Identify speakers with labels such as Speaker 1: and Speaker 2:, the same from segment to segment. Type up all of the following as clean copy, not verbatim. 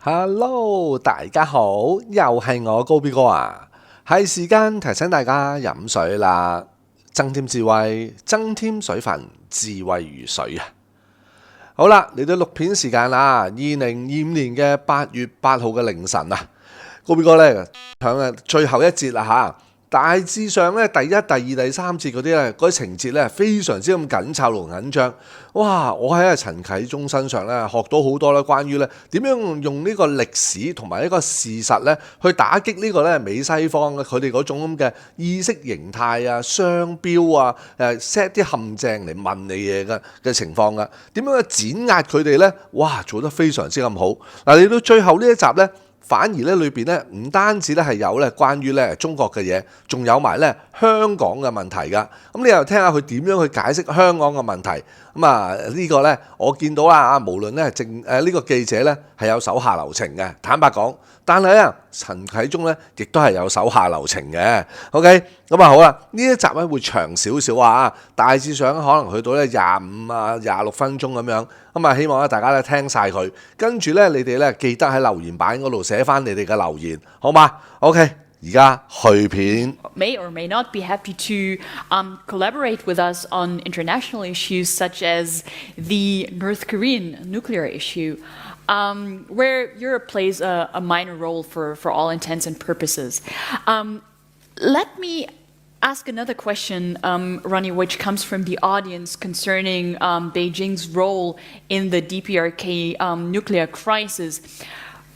Speaker 1: Hello， 大家好，又係我高 B 哥啊，係時間提醒大家飲水啦，增添智慧，增添水分，智慧如水啊！好啦，嚟到錄片時間啦，2025年嘅8月8號嘅凌晨啊，高 B 哥咧響最後一節啦嚇。大致上咧，第一、第二、第三節嗰啲咧，嗰啲情節咧，非常之咁緊湊同緊張。哇！我喺陳啟宗身上咧學到好多咧，關於咧點樣用呢個歷史同埋一個事實咧，去打擊呢個咧美西方嘅佢哋嗰種咁嘅意識形態啊、雙標啊、set 啲陷阱嚟問你嘢嘅情況噶。點樣去碾壓佢哋咧？哇！做得非常之咁好。嗱，嚟到最後呢一集咧。反而咧裏邊咧唔單止咧係有咧關於咧中國嘅嘢，仲有埋咧香港嘅問題噶。咁你又聽下佢點樣去解釋香港嘅問題。咁啊呢個咧我見到啦，無論咧呢個記者咧係有手下留情嘅，坦白講。但係啊，陳啟宗咧亦都係有手下留情嘅。OK， 咁啊好啦，呢一集咧會長少少啊，大致上可能去到咧25-26分鐘咁樣。咁啊希望咧大家咧聽晒佢，跟住咧你哋咧記得喺留言板嗰度寫翻你哋嘅留言，好嗎 ？OK， 而家去片。
Speaker 2: May or may not be happy to collaborate with us on international issues such as the North Korean nuclear issue. Where Europe plays a minor role for all intents and purposes. Let me ask another question, Ronnie, which comes from the audience concerning Beijing's role in the DPRK nuclear crisis.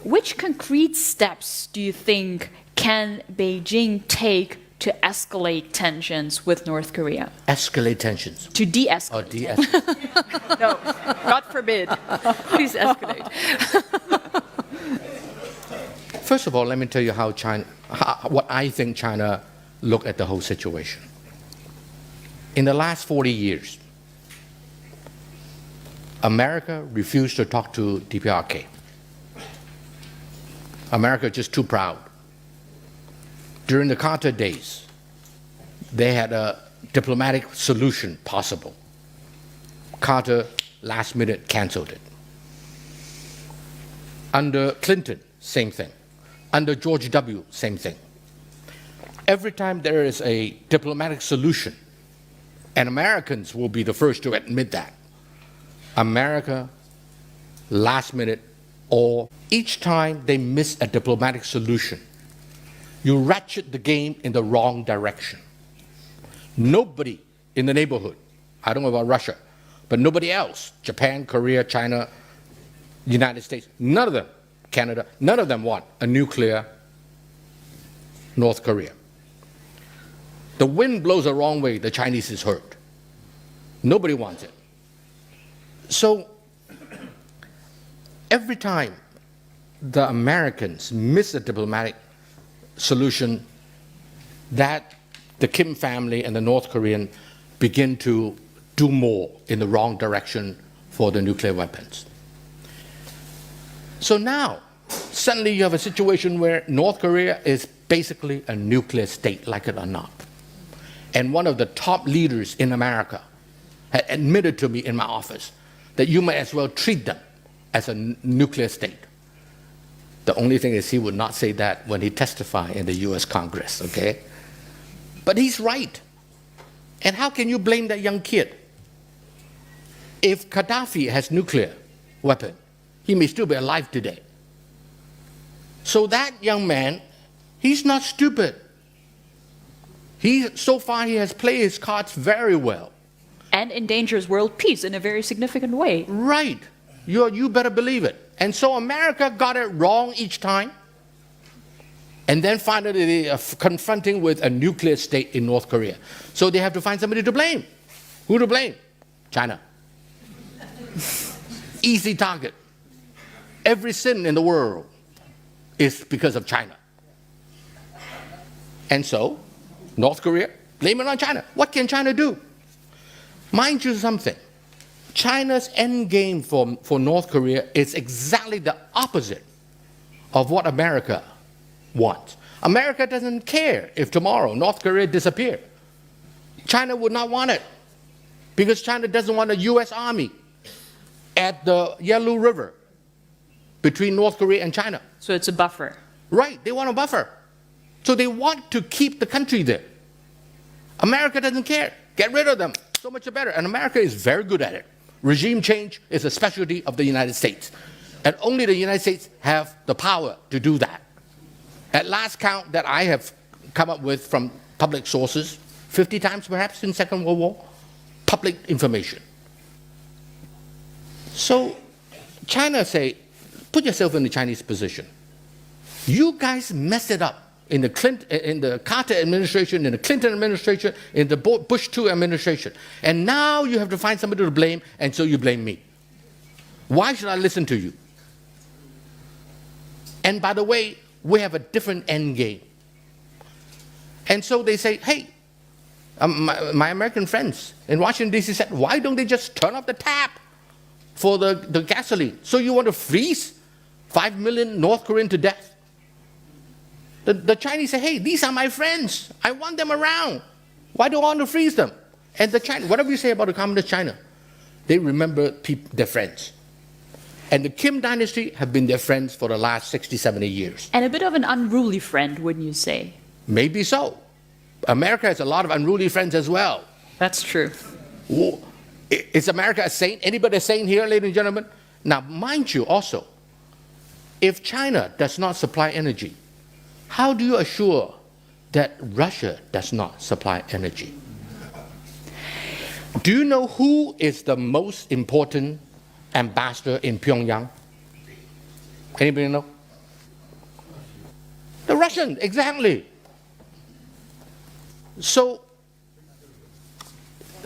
Speaker 2: Which concrete steps do you think can Beijing take to escalate tensions with North Korea?
Speaker 3: Escalate tensions.
Speaker 2: To de-escalate.
Speaker 3: Or de-escalate.
Speaker 2: No, God forbid. Please escalate.
Speaker 3: First of all, let me tell you what I think China look at the whole situation. In the last 40 years, America refused to talk to DPRK. America is just too proud. During the Carter days, they had a diplomatic solution possible. Carter, last minute, canceled it. Under Clinton, same thing. Under George W., same thing. Every time there is a diplomatic solution, and Americans will be the first to admit that, America, last minute, or each time they miss a diplomatic solution, you ratchet the game in the wrong direction. Nobody in the neighborhood, I don't know about Russia, but nobody else, Japan, Korea, China, United States, none of them, Canada, none of them want a nuclear North Korea. The wind blows the wrong way, the Chinese is hurt. Nobody wants it. So every time the Americans miss a diplomatic solution, that the Kim family and the North Korean begin to do more in the wrong direction for the nuclear weapons. So now, suddenly you have a situation where North Korea is basically a nuclear state, like it or not. And one of the top leaders in America had admitted to me in my office that you may as well treat them as a nuclear state. The only thing is he would not say that when he testified in the US Congress, okay? But he's right. And how can you blame that young kid? If Gaddafi has nuclear weapon, he may still be alive today. So that young man, he's not stupid. So far he has played his cards very well.
Speaker 2: And endangers world peace in a very significant way.
Speaker 3: Right. You better believe it. And so America got it wrong each time. And then finally they are confronting with a nuclear state in North Korea. So they have to find somebody to blame. Who to blame? China. Easy target. Every sin in the world is because of China. And so, North Korea, blame it on China. What can China do? Mind you something. China's end game for North Korea is exactly the opposite of what America wants. America doesn't care if tomorrow North Korea disappears. China would not want it because China doesn't want a U.S. army at the Yalu River between North Korea and China.
Speaker 2: So it's a buffer.
Speaker 3: Right, they want a buffer. So they want to keep the country there. America doesn't care. Get rid of them. So much better. And America is very good at it. Regime change is a specialty of the United States. And only the United States have the power to do that. At last count that I have come up with from public sources, 50 times perhaps in Second World War, public information. So China say, put yourself in the Chinese position. You guys messed it up in the Carter administration, in the Clinton administration, in the Bush II administration. And now you have to find somebody to blame, and so you blame me. Why should I listen to you? And by the way, we have a different end game. And so they say, hey, my American friends in Washington, D.C. said, why don't they just turn off the tap for the gasoline? So you want to freeze 5 million North Koreans to death? The Chinese say, hey, these are my friends. I want them around. Why do I want to freeze them? And the China, whatever you say about the communist China, they remember their friends. And the Kim dynasty have been their friends for the last 60, 70 years.
Speaker 2: And a bit of an unruly friend, wouldn't you say?
Speaker 3: Maybe so. America has a lot of unruly friends as well.
Speaker 2: That's true.
Speaker 3: Is America a saint? Anybody a saint here, ladies and gentlemen? Now, mind you also, if China does not supply energy, how do you assure that Russia does not supply energy? Do you know who is the most important ambassador in Pyongyang? Anybody know? The Russian, exactly. So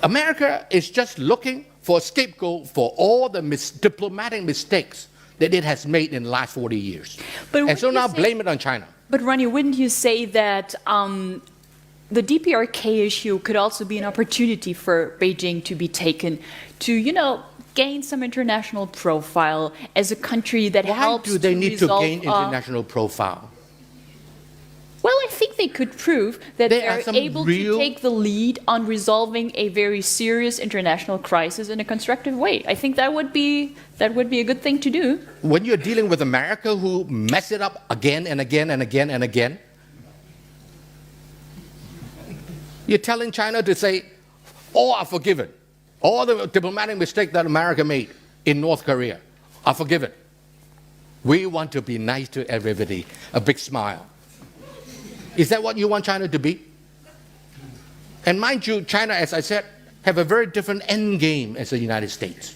Speaker 3: America is just looking for a scapegoat for all the diplomatic mistakes that it has made in the last 40 years. And so now blame it on China.
Speaker 2: But Ronnie, wouldn't you say that the DPRK issue could also be an opportunity for Beijing to be taken to, gain some international profile as a country that helps
Speaker 3: Why do they need to
Speaker 2: resolve,
Speaker 3: gain international profile?
Speaker 2: Well, I think they could prove that
Speaker 3: There
Speaker 2: they're
Speaker 3: are some
Speaker 2: able
Speaker 3: real-
Speaker 2: to take the lead on resolving a very serious international crisis in a constructive way. I think that would be a good thing to do.
Speaker 3: When you're dealing with America who mess it up again and again and again and again, you're telling China to say, all are forgiven. All the diplomatic mistakes that America made in North Korea are forgiven. We want to be nice to everybody, a big smile. Is that what you want China to be? And mind you, China, as I said, have a very different end game as the United States.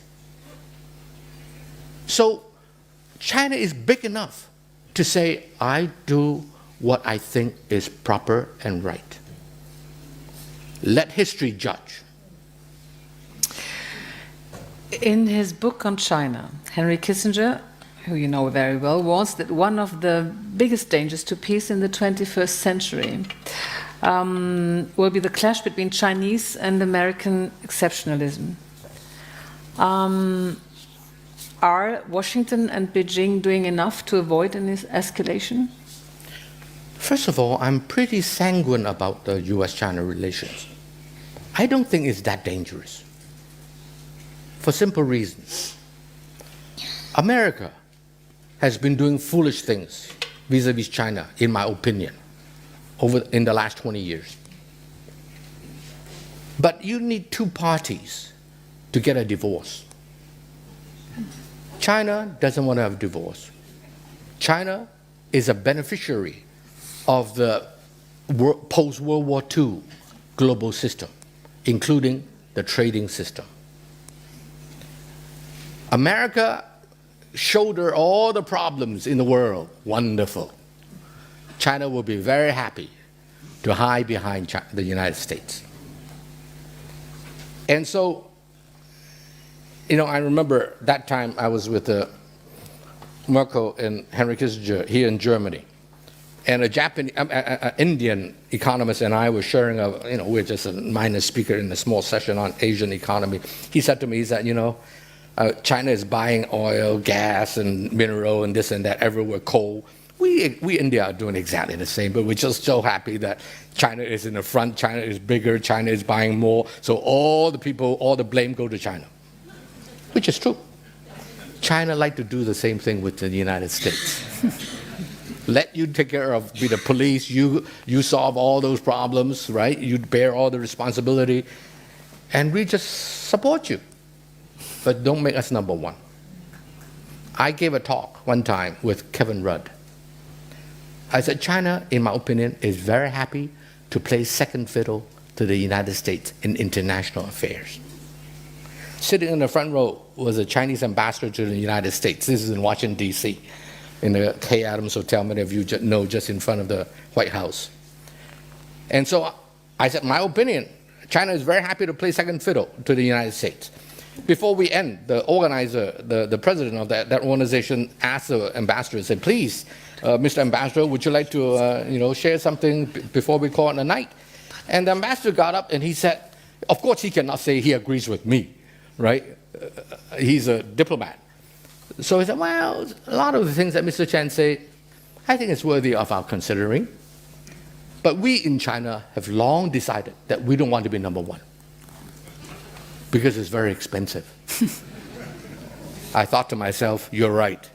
Speaker 3: So China is big enough to say, I do what I think is proper and right. Let history judge.
Speaker 4: In his book on China, Henry Kissinger, who you know very well, warns that one of the biggest dangers to peace in the 21st century will be the clash between Chinese and American exceptionalism. Are Washington and Beijing doing enough to avoid an escalation?
Speaker 3: First of all, I'm pretty sanguine about the US-China relations. I don't think it's that dangerous. For simple reasons. America has been doing foolish things vis-a-vis China, in my opinion, in the last 20 years. But you need two parties to get a divorce. China doesn't want to have a divorce. China is a beneficiary of the post-World War II global system, including the trading system. America shoulder all the problems in the world. Wonderful. China will be very happy to hide behind the United States. And so, I remember that time I was with Merkel and Henry Kissinger here in Germany. And an Indian economist and I were sharing we're just a minor speaker in a small session on Asian economy. He said to me, China is buying oil, gas, and mineral, and this and that everywhere, coal. We India are doing exactly the same, but we're just so happy that China is in the front, China is bigger, China is buying more, so all the blame go to China, which is true. China like to do the same thing with the United States. Let you take care of, be the police, you solve all those problems, right? You bear all the responsibility, and we just support you. But don't make us number one. I gave a talk one time with Kevin Rudd. I said, China, in my opinion, is very happy to play second fiddle to the United States in international affairs. Sitting in the front row was a Chinese ambassador to the United States. This is in Washington, D.C., in the K. Adams Hotel, many of you know, just in front of the White House. And so I said, my opinion, China is very happy to play second fiddle to the United States. Before we end, the organizer, the president of that organization asked the ambassador, said, please, Mr. Ambassador, would you like to share something before we call it a night? And the ambassador got up and he said, of course he cannot say he agrees with me, right? He's a diplomat. So he said, well, a lot of the things that Mr. Chen say, I think it's worthy of our considering. But we in China have long decided that we don't want to be number one because it's very expensive. I thought to myself, you're right.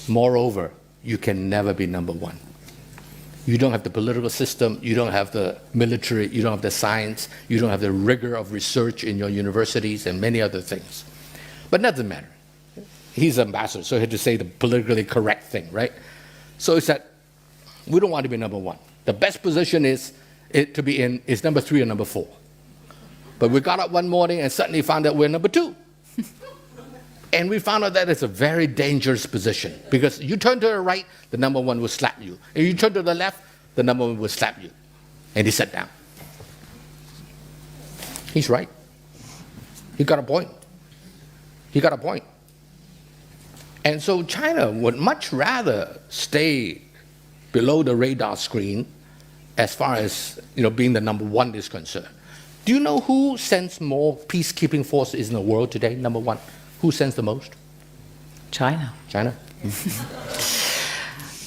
Speaker 3: Moreover, you can never be number one. You don't have the political system, you don't have the military, you don't have the science, you don't have the rigor of research in your universities and many other things. But that doesn't matter. He's ambassador, so he had to say the politically correct thing, right? So he said, we don't want to be number one. The best position is to be in is number 3 or number 4. But we got up one morning and suddenly found out we're number 2. And we found out that it's a very dangerous position because you turn to the right, the number 1 will slap you. And you turn to the left, the number 1 will slap you. And he sat down. He's right. He got a point. He got a point. And so China would much rather stay below the radar screen as far as being the number 1 is concerned. Do you know who sends more peacekeeping forces in the world today, number 1? Who sends the most?
Speaker 4: China.
Speaker 3: China.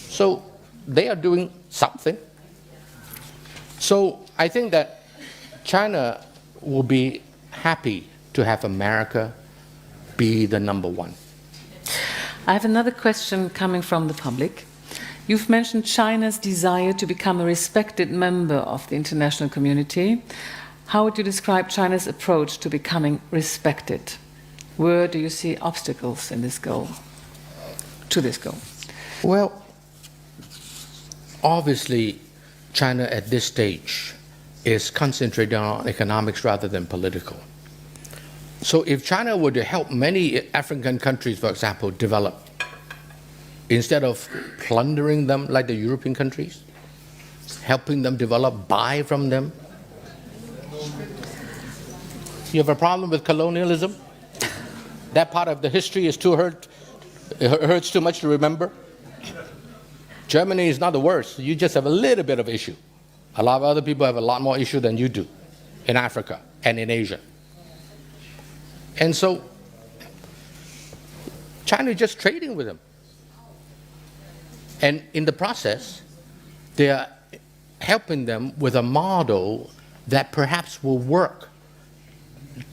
Speaker 3: So they are doing something. So I think that China will be happy to have America be the number 1.
Speaker 4: I have another question coming from the public. You've mentioned China's desire to become a respected member of the international community. How would you describe China's approach to becoming respected? Where do you see obstacles in this goal, to this goal?
Speaker 3: Well, obviously, China at this stage is concentrating on economics rather than political. So if China were to help many African countries, for example, develop, instead of plundering them like the European countries, helping them develop, buy from them. You have a problem with colonialism? That part of the history is too it hurts too much to remember? Germany is not the worst. You just have a little bit of issue. A lot of other people have a lot more issue than you do in Africa and in Asia. And so China is just trading with them. And in the process, they are helping them with a model that perhaps will work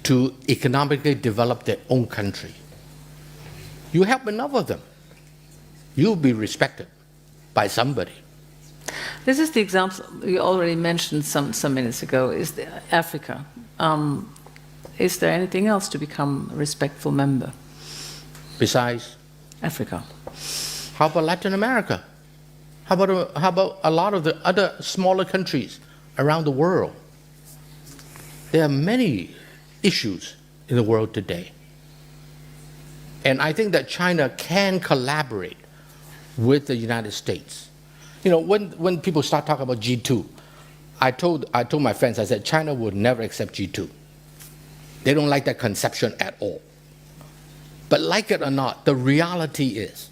Speaker 3: to economically develop their own country. You help enough of them, you'll be respected by somebody.
Speaker 4: This is the example you already mentioned some minutes ago, is Africa. Is there anything else to become a respectful member?
Speaker 3: Besides
Speaker 4: Africa.
Speaker 3: How about Latin America? How about a lot of the other smaller countries around the world? There are many issues in the world today. And I think that China can collaborate with the United States. When people start talking about G2, I told my friends, I said, China would never accept G2. They don't like that conception at all. But like it or not, the reality is,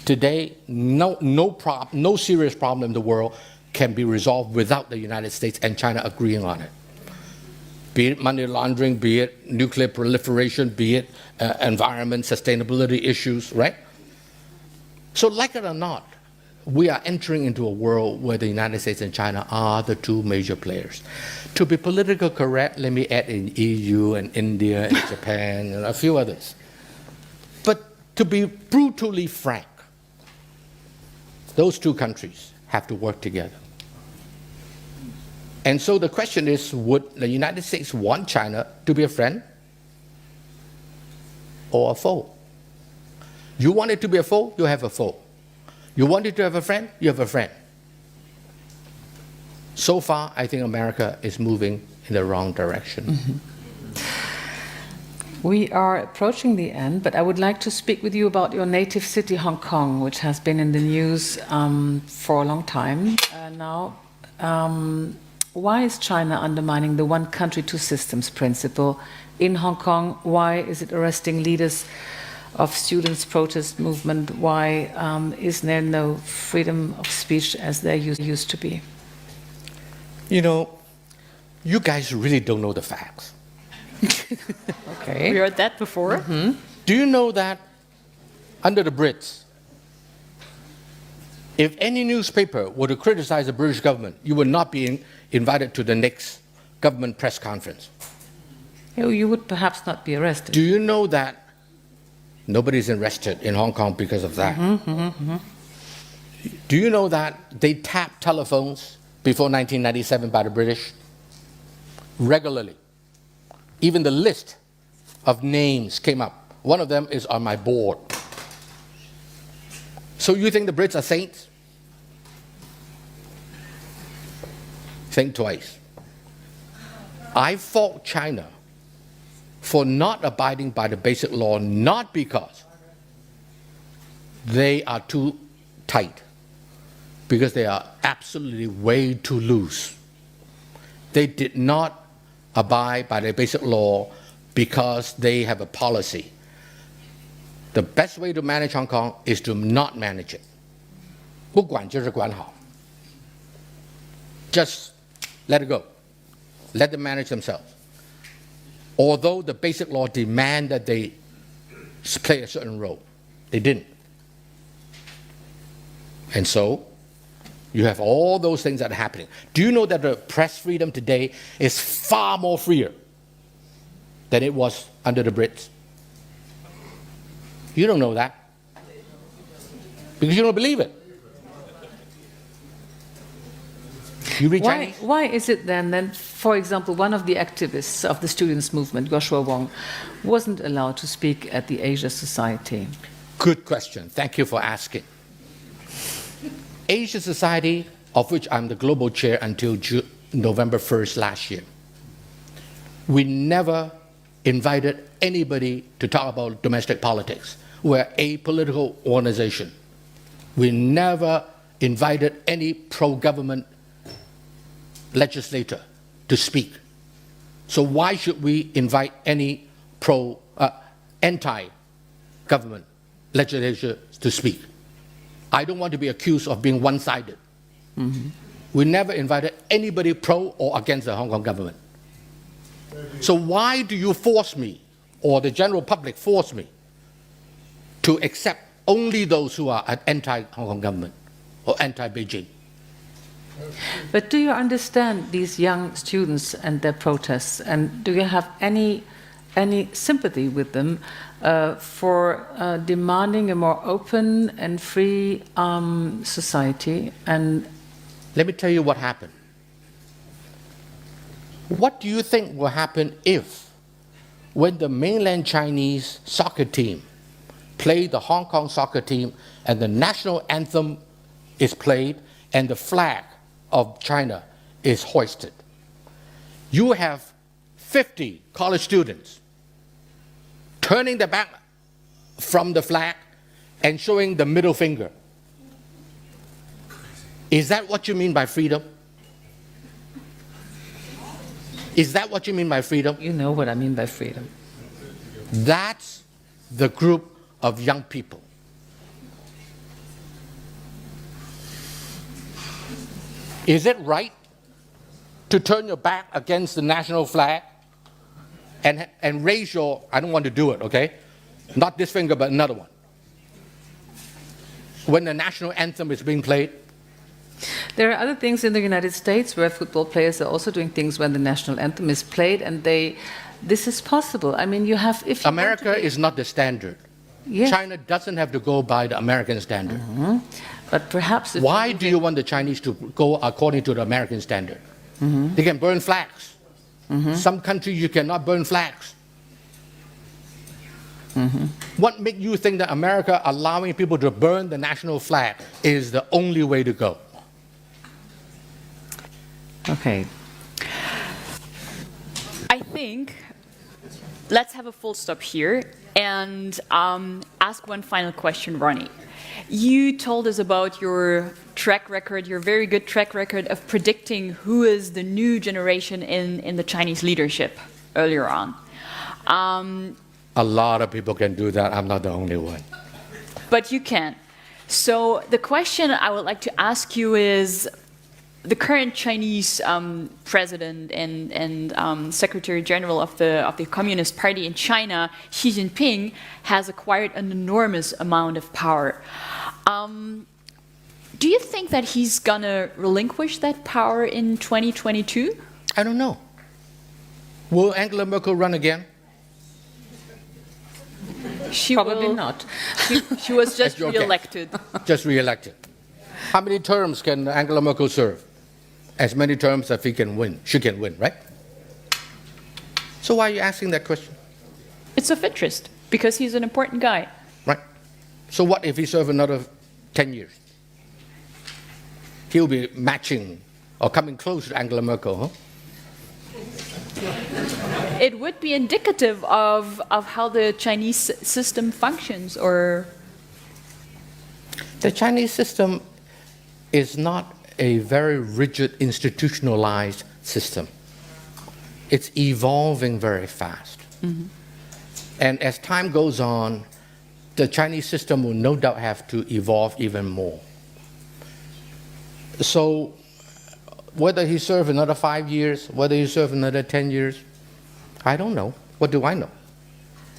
Speaker 3: today, no serious problem in the world can be resolved without the United States and China agreeing on it. Be it money laundering, be it nuclear proliferation, be it environment, sustainability issues, right? So like it or not, we are entering into a world where the United States and China are the 2 major players. To be politically correct, let me add in EU and India and Japan and a few others. to be brutally frank, those two countries have to work together. And so the question is, would the United States want China to be a friend or a foe? You want it to be a foe, you have a foe. You want it to have a friend, you have a friend. So far, I think America is moving in the wrong direction.
Speaker 4: Mm-hmm. We are approaching the end, but I would like to speak with you about your native city, Hong Kong, which has been in the news for a long time now. Why is China undermining the one country, two systems principle in Hong Kong? Why is it arresting leaders of students' protest movement? Why is there no freedom of speech as there used to be?
Speaker 3: You know, you guys really don't know the facts.
Speaker 4: Okay.
Speaker 2: We heard that before.
Speaker 4: Mm-hmm.
Speaker 3: Do you know that under the Brits, if any newspaper were to criticize the British government, you would not be invited to the next government press conference?
Speaker 4: You would perhaps not be arrested.
Speaker 3: Do you know that nobody's arrested in Hong Kong because of that?
Speaker 4: Mm-hmm, mm-hmm.
Speaker 3: Do you know that they tapped telephones before 1997 by the British? Regularly. Even the list of names came up. One of them is on my board. So you think the Brits are saints? Think twice. I fault China for not abiding by the basic law, not because they are too tight, because they are absolutely way too loose. They did not abide by the basic law because they have a policy. The best way to manage Hong Kong is to not manage it. 不管就是管好. Just let it go. Let them manage themselves. Although the basic law demand that they play a certain role, they didn't. And so, you have all those things that are happening. Do you know that the press freedom today is far more freer than it was under the Brits? You don't know that because you don't believe it. You read Chinese?
Speaker 4: Why is it then that, for example, one of the activists of the students' movement, Joshua Wong, wasn't allowed to speak at the Asia Society?
Speaker 3: Good question. Thank you for asking. Asia Society, of which I'm the global chair until November 1st last year, we never invited anybody to talk about domestic politics. We're a political organization. We never invited any pro-government legislator to speak. So why should we invite any anti-government legislator to speak? I don't want to be accused of being one-sided. Mm-hmm. We never invited anybody pro or against the Hong Kong government. So why do you force me, or the general public force me, to accept only those who are anti-Hong Kong government or anti-Beijing?
Speaker 4: But do you understand these young students and their protests, and do you have any sympathy with them for demanding a more open and free society? And
Speaker 3: let me tell you what happened. What do you think will happen if, when the mainland Chinese soccer team play the Hong Kong soccer team and the national anthem is played and the flag of China is hoisted? You have 50 college students turning their back from the flag and showing the middle finger. Is that what you mean by freedom? Is that what you mean by freedom?
Speaker 4: You know what I mean by freedom.
Speaker 3: That's the group of young people. Is it right to turn your back against the national flag and raise your, I don't want to do it, okay? Not this finger, but another one. When the national anthem is being played?
Speaker 4: There are other things in the United States where football players are also doing things when the national anthem is played, and this is possible. I mean, you have, if you
Speaker 3: America is not the standard.
Speaker 4: Yes.
Speaker 3: China doesn't have to go by the American standard.
Speaker 4: But perhaps if
Speaker 3: Why do you want the Chinese to go according to the American standard? They can burn flags. Some countries you cannot burn flags. What makes you think that America allowing people to burn the national flag is the only way to go?
Speaker 4: Okay.
Speaker 2: I think let's have a full stop here and ask one final question, Ronnie. You told us about your track record, your very good track record of predicting who is the new generation in the Chinese leadership earlier on.
Speaker 3: A lot of people can do that. I'm not the only one.
Speaker 2: But you can. So the question I would like to ask you is, the current Chinese president and Secretary General of the Communist Party in China, Xi Jinping, has acquired an enormous amount of power. Do you think that he's gonna relinquish that power in 2022?
Speaker 3: I don't know. Will Angela Merkel run again?
Speaker 2: She
Speaker 4: Probably
Speaker 2: will-
Speaker 4: not.
Speaker 2: She was just
Speaker 3: That's your guess.
Speaker 2: re-elected.
Speaker 3: Just re-elected. How many terms can Angela Merkel serve? As many terms as she can win, right? So why are you asking that question?
Speaker 2: It's of interest because he's an important guy.
Speaker 3: Right? So what if he serves another 10 years? He'll be matching or coming close to Angela Merkel, huh?
Speaker 2: It would be indicative of how the Chinese system functions, or
Speaker 3: The Chinese system is not a very rigid, institutionalized system. It's evolving very fast. And as time goes on, the Chinese system will no doubt have to evolve even more. So whether he serves another 5 years, whether he serves another 10 years, I don't know. What do I know?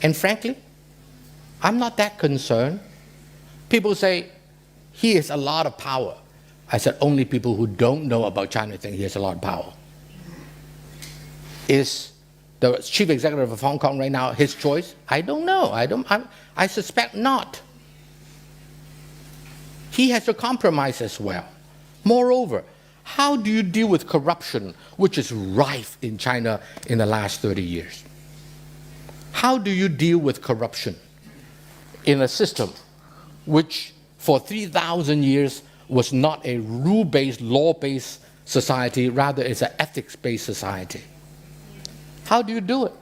Speaker 3: And frankly, I'm not that concerned. People say, he has a lot of power. I said, only people who don't know about China think he has a lot of power. Is the chief executive of Hong Kong right now his choice? I don't know. I suspect not. He has to compromise as well. Moreover, how do you deal with corruption, which is rife in China in the last 30 years? How do you deal with corruption in a system which for 3,000 years was not a rule-based, law-based society, rather it's an ethics-based society? How do you do it?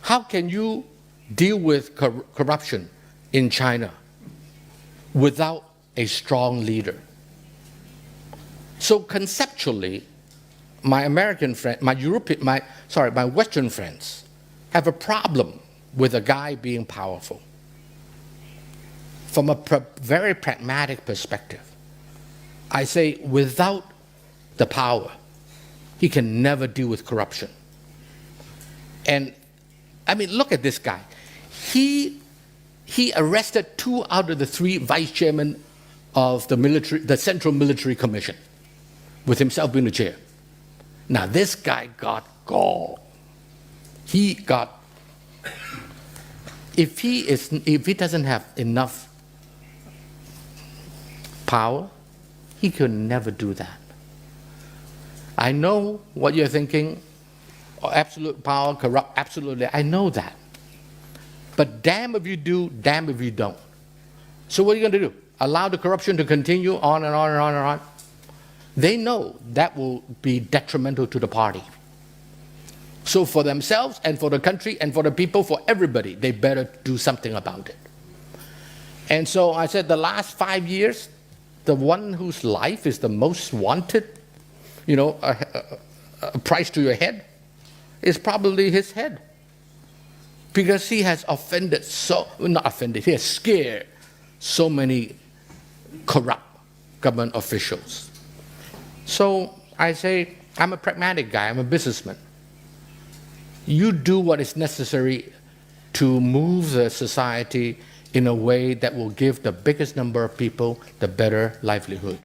Speaker 3: How can you deal with corruption in China without a strong leader? So conceptually, my American friend, my Western friends have a problem with a guy being powerful. From a very pragmatic perspective, I say without the power, he can never deal with corruption. And I mean, look at this guy. He arrested 2 out of the 3 vice chairmen of the Central Military Commission, with himself being the chair. Now this guy got gall. If he doesn't have enough power, he could never do that. I know what you're thinking. Absolute power, corrupt, absolutely. I know that. But damn if you do, damn if you don't. So what are you going to do? Allow the corruption to continue on and on and on and on? They know that will be detrimental to the party. So for themselves and for the country and for the people, for everybody, they better do something about it. And so I said the last 5 years, the one whose life is the most wanted, a price to your head, is probably his head. Because he has he has scared so many corrupt government officials. So I say, I'm a pragmatic guy, I'm a businessman. You do what is necessary to move the society in a way that will give the biggest number of people the better livelihood.